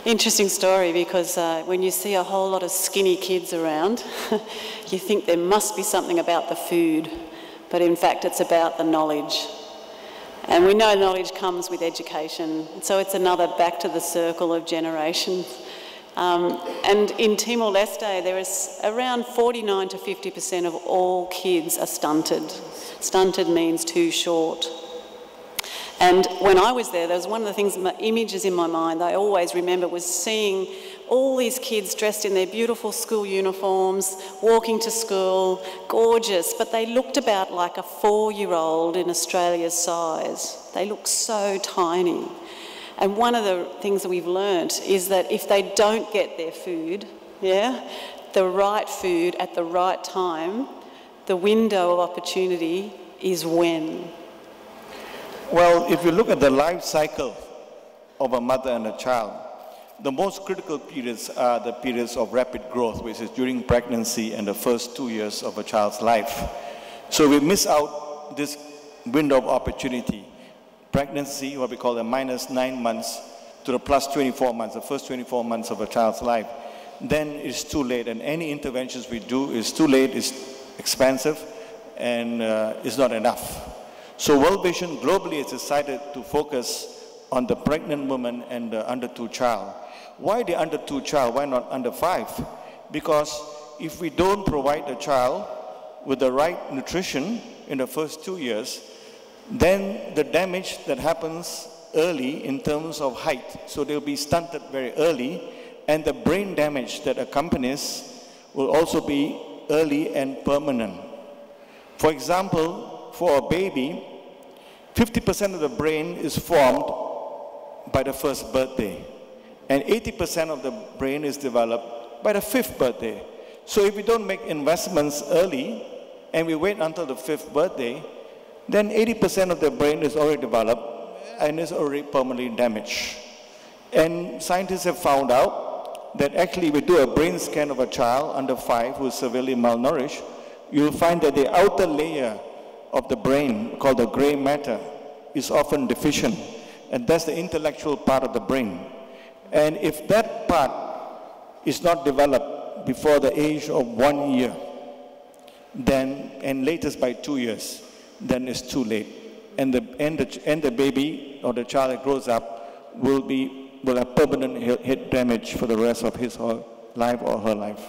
Interesting story, because when you see a whole lot of skinny kids around, you think there must be something about the food, but in fact it's about the knowledge. And we know knowledge comes with education, so it's another back to the circle of generations. And in Timor-Leste, there is around 49 to 50% of all kids are stunted. Stunted means too short. And when I was there was one of the things, images in my mind I always remember was seeing all these kids dressed in their beautiful school uniforms, walking to school, gorgeous, but they looked about like a 4-year-old in Australia's size. They looked so tiny. And one of the things that we've learnt is that if they don't get their food, the right food at the right time, the window of opportunity is when. Well, if you look at the life cycle of a mother and a child, the most critical periods are the periods of rapid growth, which is during pregnancy and the first 2 years of a child's life. So we miss out this window of opportunity. Pregnancy, what we call the -9 months to the plus 24 months, the first 24 months of a child's life, then it's too late. And any interventions we do is too late, it's expensive, and it's not enough. So World Vision globally has decided to focus on the pregnant woman and the under 2 child. Why the under 2 child? Why not under 5? Because if we don't provide the child with the right nutrition in the first 2 years, then the damage that happens early in terms of height, so they'll be stunted very early, and the brain damage that accompanies will also be early and permanent. For example, for a baby, 50% of the brain is formed by the first birthday, and 80% of the brain is developed by the 5th birthday. So if we don't make investments early, and we wait until the 5th birthday, then 80% of the brain is already developed and is already permanently damaged. And scientists have found out that actually if we do a brain scan of a child under 5 who is severely malnourished, you'll find that the outer layer of the brain, called the gray matter, is often deficient, and that's the intellectual part of the brain. And if that part is not developed before the age of 1 year, then, and latest by 2 years, then it's too late. And the baby or the child that grows up will have permanent head damage for the rest of his life or her life.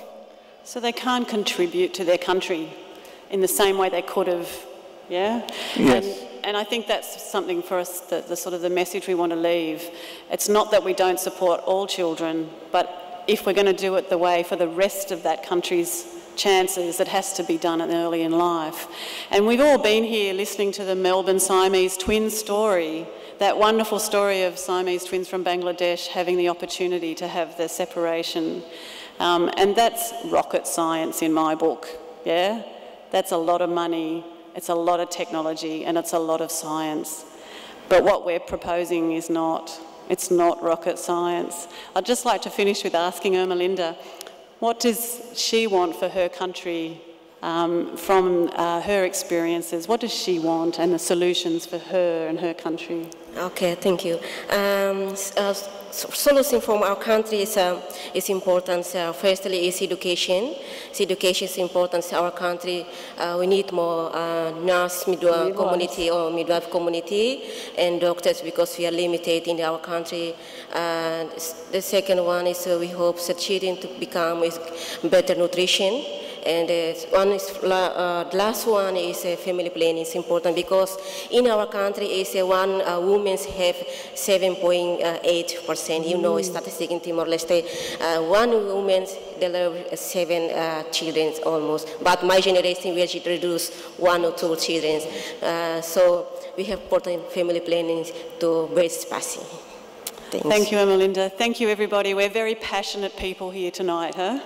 So they can't contribute to their country in the same way they could have. Yeah? Yes. And I think that's something for us, the sort of the message we want to leave. It's not that we don't support all children, but if we're going to do it the way for the rest of that country's chances, it has to be done early in life. And we've all been here listening to the Melbourne Siamese twins story, that wonderful story of Siamese twins from Bangladesh having the opportunity to have their separation. And that's rocket science in my book, yeah? That's a lot of money. It's a lot of technology, and it's a lot of science. But what we're proposing is it's not rocket science. I'd just like to finish with asking Ermelinda, what does she want for her country from her experiences? What does she want and the solutions for her and her country? Okay, thank you. Solution from our country is important. Firstly, is education. Education is important to our country. We need more nurse midwife community or midwife community and doctors because we are limited in our country. The second one is we hope the children to become with better nutrition. And the last one is family planning. It's important because in our country is one women have 7.8%. You know, statistic in Timor-Leste. One woman delivers 7 children almost. But my generation we actually reduce 1 or 2 children. So we have important family planning to raise passing. Thank you, Ermelinda. Thank you, everybody. We're very passionate people here tonight, huh?